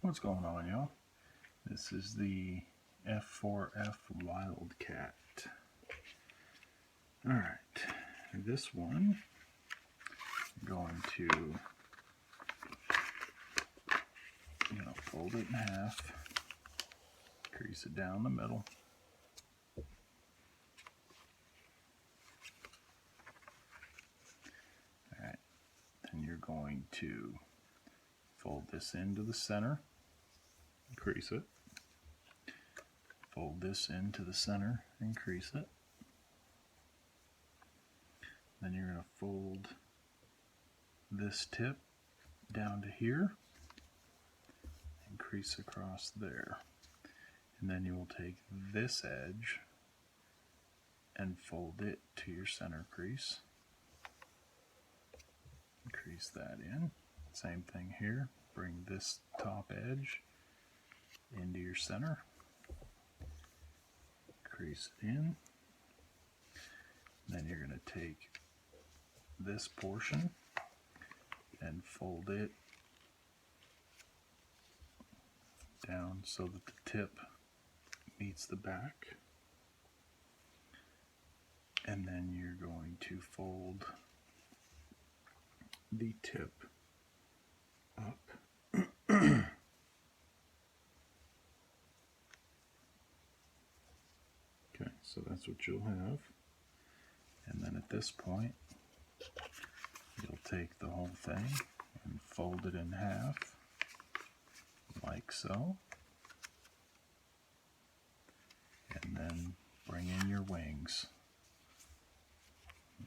What's going on, y'all? This is the F4F Wildcat. Alright, this one, I'm going to fold it in half, crease it down the middle. Alright, then you're going to fold this into the center, crease it. Fold this into the center and crease it. Then you're going to fold this tip down to here and crease across there. And then you will take this edge and fold it to your center crease. Crease that in. Same thing here. Bring this top edge into your center. Crease it in. Then you're going to take this portion and fold it down so that the tip meets the back. And then you're going to fold the tip up. Okay, so that's what you'll have. And then at this point, you'll take the whole thing and fold it in half, like so. And then bring in your wings.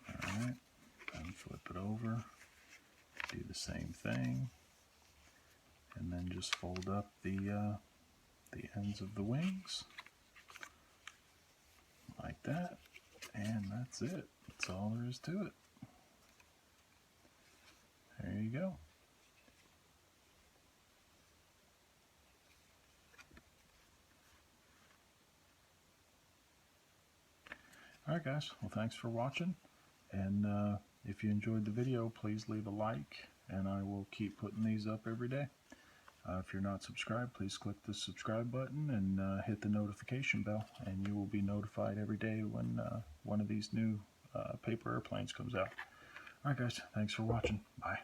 Alright, then flip it over, do the same thing, and then just fold up the ends of the wings, like that, and that's it. That's all there is to it. There you go. Alright guys, well thanks for watching, and if you enjoyed the video, please leave a like, and I will keep putting these up every day. If you're not subscribed, please click the subscribe button and hit the notification bell, and you will be notified every day when one of these new paper airplanes comes out. Alright guys, thanks for watching. Bye.